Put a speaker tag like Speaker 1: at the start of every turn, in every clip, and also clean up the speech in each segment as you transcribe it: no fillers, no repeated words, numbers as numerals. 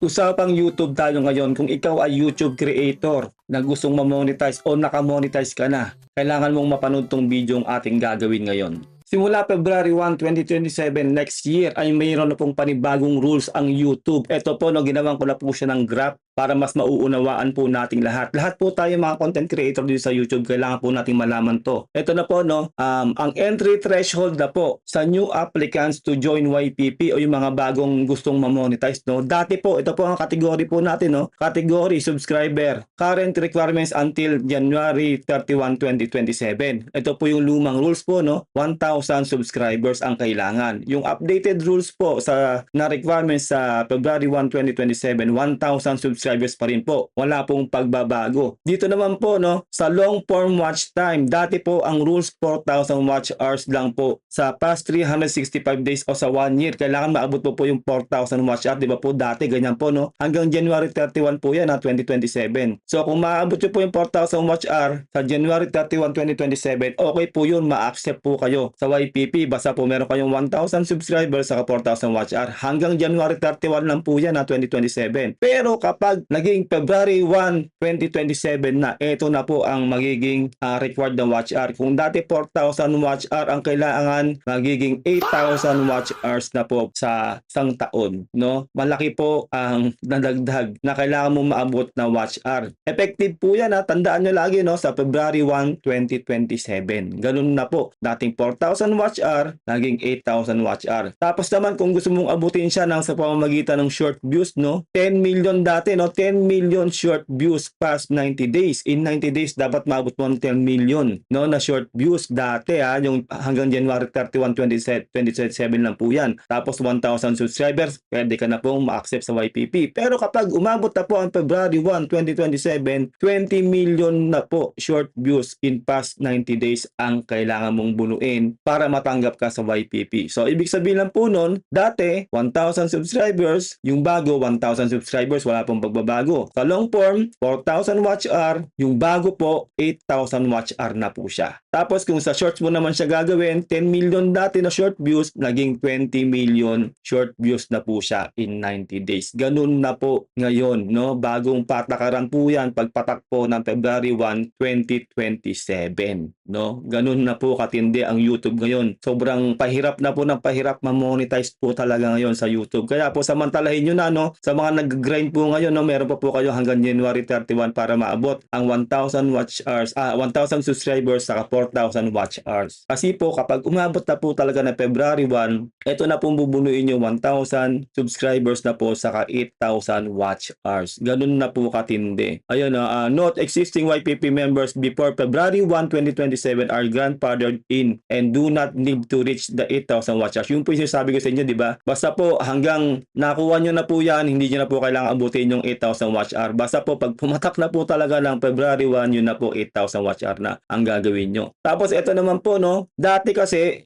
Speaker 1: Usapang YouTube tayo ngayon. Kung ikaw ay YouTube creator na gustong ma-monetize o naka-monetize ka na, kailangan mong mapanood tong video ang ating gagawin ngayon. Simula February 1, 2027 next year ay mayroon na pong panibagong rules ang YouTube. Ito po, no, ginawan ko na po siya ng graph para mas mauunawaan po nating lahat. Lahat po tayo mga content creator dito sa YouTube, kailangan po nating malaman to. Ito na po, no, ang entry threshold na po sa new applicants to join YPP o yung mga bagong gustong ma-monetize, no. Dati po, ito po ang category po natin, no. Category subscriber. Current requirements until January 31, 2027. Ito po yung lumang rules po, no. 1,000 subscribers ang kailangan. Yung updated rules po sa na requirements sa February 1, 2027, 1,000 subscribers pa rin po. Wala pong pagbabago. Dito naman po, no, sa long form watch time, dati po ang rules 4,000 watch hours lang po. Sa past 365 days o sa 1 year, kailangan maabot po yung 4,000 watch hours. Di ba po dati ganyan po, no? Hanggang January 31 po yan, 2027. So kung maabot nyo po yung 4,000 watch hour sa January 31, 2027, okay po yun, ma-accept po kayo sa YPP. Basta po meron kayong 1,000 subscribers sa 4,000 watch hour. Hanggang January 31 lang po yan, 2027. Pero kapag naging February 1, 2027 na, ito na po ang magiging required na watch hour. Kung dati 4,000 watch hour ang kailangan, magiging 8,000 watch hours na po sa isang taon, no? Malaki po ang nadagdag na kailangan mo maabot na watch hour. Effective po yan, tandaan nyo lagi, no, sa February 1, 2027. Ganun na po. Dating 4,000 watch hour, naging 8,000 watch hour. Tapos naman kung gusto mong abutin siya sa pamamagitan ng short views, no, 10 million dati, no, 10 million short views past 90 days. In 90 days dapat maabot mo ng 10 million, no, na short views dati, yung hanggang January 31, 2027 lang po yan. Tapos 1,000 subscribers, pwede ka na pong ma-accept sa YPP. Pero kapag umabot na po ang February 1, 2027, 20 million na po short views in past 90 days ang kailangan mong bunuin para matanggap ka sa YPP. So ibig sabihin lang po nun, dati 1,000 subscribers, yung bago 1,000 subscribers, wala pong pagbabago. Sa long form, 4,000 watch hour, yung bago po 8,000 watch hour na po siya. Tapos kung sa shorts mo naman siya gagawin, 10 million dati na short views, naging 20 million short views na po siya in 90 days. Ganun na po ngayon, no? Bagong patakaran po yan pagpatak po ng February 1, 2027, no? Ganun na po katindi ang YouTube ngayon. Sobrang pahirap na po ng pahirap ma-monetize po talaga ngayon sa YouTube. Kaya po samantalahin nyo na, no, sa mga nag-grind po ngayon, no, meron pa po kayo hanggang January 31 para maabot ang 1,000 watch hours, 1,000 subscribers saka 4,000 watch hours. Kasi po kapag umabot na po talaga na February 1, ito na pong bubunuin yung 1,000 subscribers na po saka 8,000 watch hours. Ganun na po katindi. Ayun, note, existing YPP members before February 1, 2027 are grandfathered in and do not need to reach the 8,000 watch hours. Yung po yung sabi ko sa inyo, di ba? Basta po hanggang nakuha nyo na po yan, hindi nyo na po kailangan abutin yung 8,000 watch hour. Basta po pag pumatak na po talaga ng February 1, yun na po 8,000 watch hour na ang gagawin nyo. Tapos ito naman po, no, dati kasi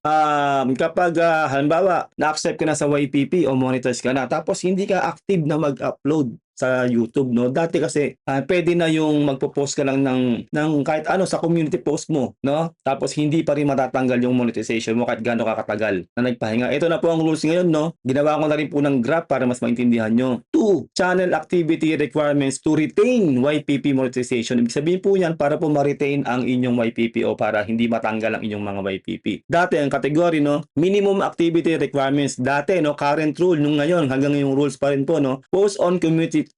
Speaker 1: kapag halimbawa na-accept ka na sa YPP o monetize ka na, tapos hindi ka active na mag-upload sa YouTube, no? Dati kasi pwede na yung magpo-post ka lang ng kahit ano sa community post mo, no? Tapos hindi pa rin matatanggal yung monetization mo kahit gaano ka katagal na nagpahinga. Ito na po ang rules ngayon, no? Ginawa ko na rin po ng graph para mas maintindihan nyo. 2. Channel activity requirements to retain YPP monetization. Ibig sabihin po yan para po ma-retain ang inyong YPP o para hindi matanggal ang inyong mga YPP. Dati ang category, no? Minimum activity requirements. Dati, no? Current rule nung ngayon hanggang ngayong rules pa rin po, no? Post on community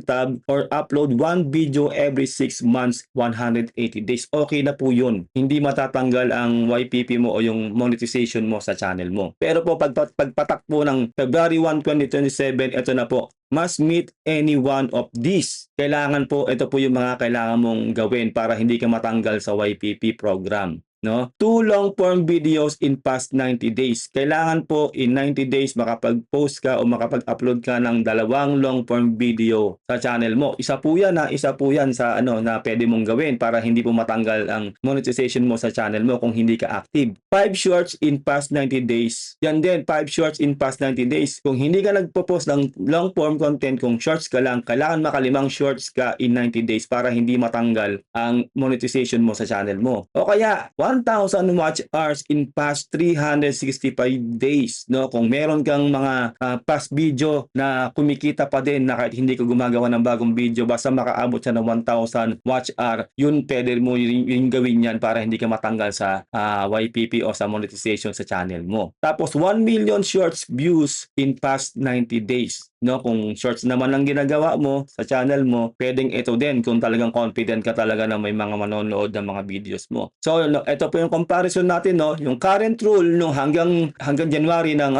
Speaker 1: tab or upload one video every 6 months, 180 days. Okay na po yun. Hindi matatanggal ang YPP mo o yung monetization mo sa channel mo. Pero po pagpatak po ng February 1, 2027, ito na po. Must meet any one of these. Kailangan po, ito po yung mga kailangan mong gawin para hindi ka matanggal sa YPP program. No? 2 long form videos in past 90 days. Kailangan po in 90 days makapag-post ka o makapag-upload ka ng 2 long form video sa channel mo. Isa po yan sa na pwede mong gawin para hindi po matanggal ang monetization mo sa channel mo kung hindi ka active. 5 shorts in past 90 days. Yan din, 5 shorts in past 90 days. Kung hindi ka nagpo-post ng long form content, kung shorts ka lang, kailangan makalimang shorts ka in 90 days para hindi matanggal ang monetization mo sa channel mo. O kaya, 1,000 watch hours in past 365 days, no? Kung meron kang mga past video na kumikita pa din na kahit hindi ka gumagawa ng bagong video, basta makaabot siya ng 1,000 watch hour, yun pwede mo yung gawin yan para hindi ka matanggal sa YPP o sa monetization sa channel mo. Tapos 1 million shorts views in past 90 days. No, kung shorts naman ang ginagawa mo sa channel mo, pwedeng ito din kung talagang confident ka talaga na may mga manonood ng mga videos mo. So, ito po yung comparison natin, no, yung current rule nung hanggang January ng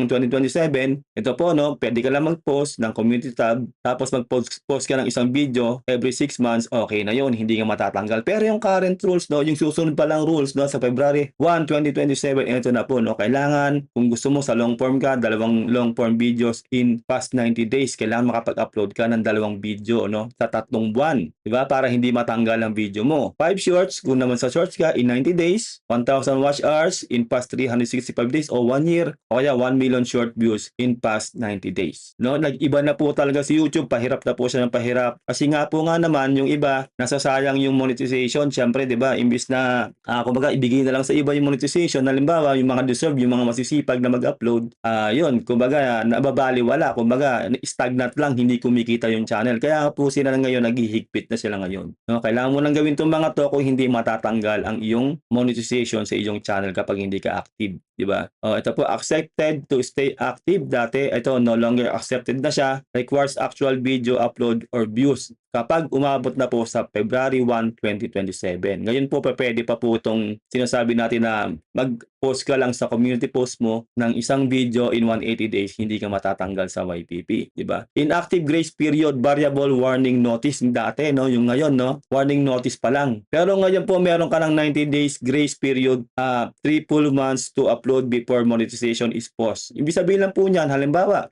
Speaker 1: 2027. Ito po, no, pwede ka lang mag-post ng community tab, tapos mag-post ka ng isang video every 6 months, okay na yun, hindi ka matatanggal. Pero yung current rules, no, yung susunod pa lang rules, no, sa February 1, 2027, ito na po, no, kailangan kung gusto mo sa long form ka, dalawang long form videos in past 90 days, kailangan makapag-upload ka ng 2 video, no, sa 3 buwan, di ba? Para hindi matanggal ang video mo. 5 shorts, kung naman sa shorts ka, in 90 days, 1,000 watch hours in past 365 days o 1 year, o kaya 1 million short views in past 90 days. No, nag-iba na po talaga si YouTube, pahirap na po siya ng pahirap. Kasi nga po nga naman, yung iba, nasasayang yung monetization, syempre, di ba? Imbis na, kumbaga, ibigay na lang sa iba yung monetization, halimbawa, yung mga deserve, yung mga masisipag na mag-upload, yun, kumbaga, nababaliwala, kumbaga, stagnant lang, hindi kumikita yung channel. Kaya po sila ngayon, naghihigpit na sila ngayon. No, kailangan mo nang gawin itong mga to kung hindi matatanggal ang iyong monetization sa iyong channel kapag hindi ka active. Diba? Ito po, accepted to stay active. Dati, ito, no longer accepted na siya. Requires actual video upload or views kapag umabot na po sa February 1, 2027. Ngayon po, pwede pa po itong sinasabi natin na mag-post ka lang sa community post mo ng isang video in 180 days, hindi ka matatanggal sa YPP. Diba? Inactive grace period, variable warning notice. Dati, no? Yung ngayon, no? Warning notice pa lang. Pero ngayon po, meron ka ng 90 days grace period, 3 full months to upload before monetization is paused. Ibig sabihin lang po niyan, halimbawa,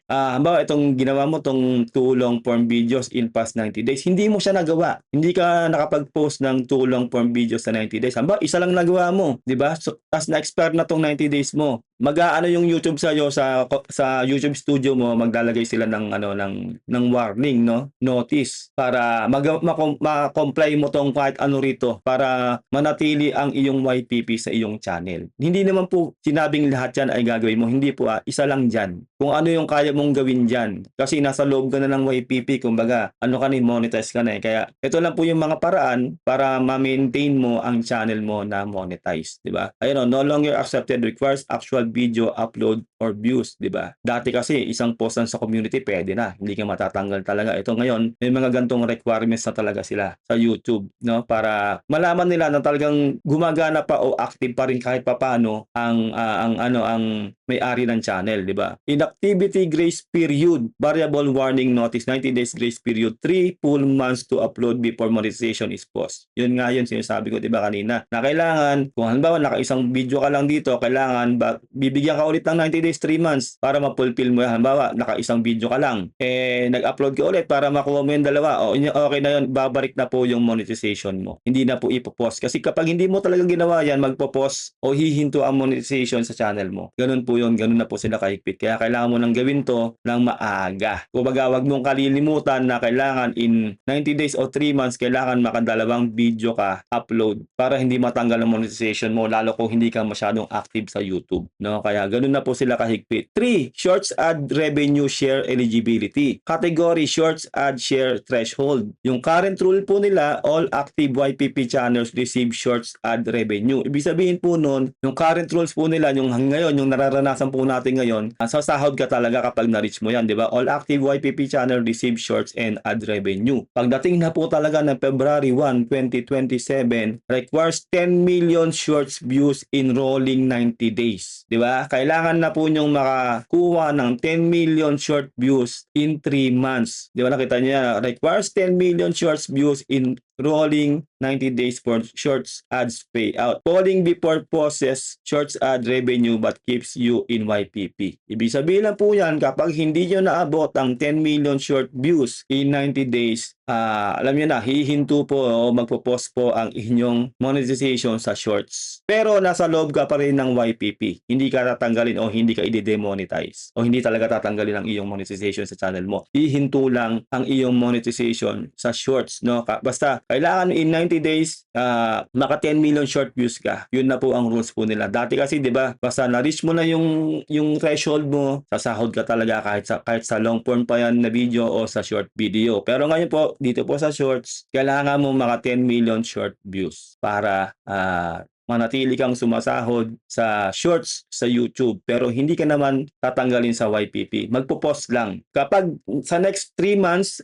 Speaker 1: itong ginawa mo itong 2 long form videos in past 90 days, hindi mo siya nagawa. Hindi ka nakapag-post ng 2 long form videos sa 90 days. Isa lang nagawa mo, di ba? So, tas na-expire na tong 90 days mo. Mag-aano yung YouTube sa iyo sa YouTube Studio mo, maglalagay sila ng warning, no? Notice para ma-comply mo tong kahit ano rito para manatili ang iyong YPP sa iyong channel. Hindi naman po sinabing lahat yan ay gagawin mo. Hindi po, isa lang dyan. Kung ano yung kaya mong gawin dyan. Kasi nasa loob ka na ng YPP, kumbaga, monetize ka na eh. Kaya ito lang po yung mga paraan para ma-maintain mo ang channel mo na monetize, di ba? Ayun, no longer accepted, requires actual video upload or views, di ba? Dati kasi isang post sa community pwede na, hindi ka matatanggal talaga. Ito ngayon, may mga gantong requirements na talaga sila sa YouTube, no? Para malaman nila na talagang gumagana pa o active pa rin kahit papaano ang may-ari ng channel, di ba? Inactivity grace period, variable warning notice, 90 days grace period, 3 full months to upload before monetization is paused. Yun nga yun sinasabi ko, di ba, kanina, na kailangan, kung halimbawa naka-isang video ka lang dito, kailangan bibigyan ka ulit ng 90 days, 3 months para ma-fulfill mo yan. Halimbawa, naka-isang video ka lang, nag-upload ka ulit para makuha mo yung 2, okay na yun, babalik na po yung monetization mo. Hindi na po ipopost. Kasi kapag hindi mo talagang ginawa yan, magpo-post o hihinto ang monetization sa channel mo. Ganun po yun, ganun na po sila kahigpit. Kaya kailangan mo nang gawin to ng maaga. Kumbaga, wag mong kalilimutan na kailangan in 90 days o 3 months, kailangan makadalawang video ka upload para hindi matanggal ang monetization mo, lalo kung hindi ka masyadong active sa YouTube. No? Kaya ganun na po sila kahigpit. 3. Shorts ad revenue share eligibility. Category Shorts ad share threshold. Yung current rule po nila, all active YPP channels receive shorts ad revenue. Ibig sabihin po nun, yung current rules po nila, yung ngayon, yung nararanasan po natin ngayon, sasahod ka talaga kapag na-reach mo yan, di ba? All active YPP channel receive shorts and ad revenue. Pagdating na po talaga ng February 1, 2027, requires 10 million shorts views in rolling 90 days. Di ba? Kailangan na po nyong makakuha ng 10 million short views in 3 months. Di ba? Nakita niya, requires 10 million shorts views in rolling 90 days for shorts ads payout. Falling before pauses shorts ad revenue but keeps you in YPP. Ibig sabihin lang po yan, kapag hindi nyo naabot ang 10 million short views in 90 days, alam nyo na, hihinto po o magpo-post po ang inyong monetization sa shorts. Pero nasa loob ka pa rin ng YPP. Hindi ka tatanggalin o hindi ka i-demonetize o hindi talaga tatanggalin ang iyong monetization sa channel mo. Hihinto lang ang iyong monetization sa shorts, no? Basta Kailangan in 90 days maka 10 million short views ka. Yun na po ang rules po nila. Dati kasi 'di ba, basta na-reach mo na yung threshold mo, sasahod ka talaga kahit sa long form pa yan na video o sa short video. Pero ngayon po, dito po sa shorts, kailangan mo maka 10 million short views para manatili kang sumasahod sa shorts sa YouTube, pero hindi ka naman tatanggalin sa YPP. Magpo-post lang. Kapag sa next 3 months,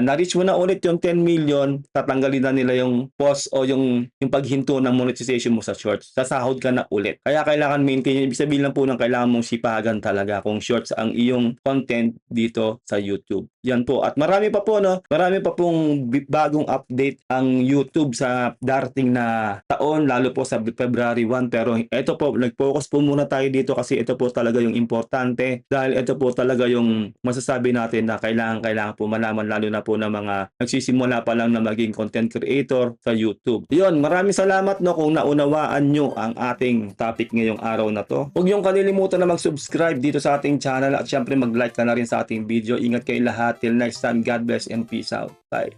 Speaker 1: na-reach mo na ulit yung 10 million, tatanggalin na nila yung post o yung paghinto ng monetization mo sa shorts. Sasahod ka na ulit. Kaya kailangan maintain. Ibig sabihin lang po ng kailangan mong sipagan talaga kung shorts ang iyong content dito sa YouTube. Yan po. At marami pa po, no? Marami pa pong bagong update ang YouTube sa darating na taon, lalo po sa February 1. Pero ito po, nag-focus po muna tayo dito kasi ito po talaga yung importante. Dahil ito po talaga yung masasabi natin na kailangan po malaman, lalo na po ng mga nagsisimula pa lang na maging content creator sa YouTube. Yun, maraming salamat, no, kung naunawaan nyo ang ating topic ngayong araw na to. Huwag niyong kalilimutan na mag-subscribe dito sa ating channel at syempre mag-like ka na rin sa ating video. Ingat kayo lahat. Till next time, God bless and peace out. Bye.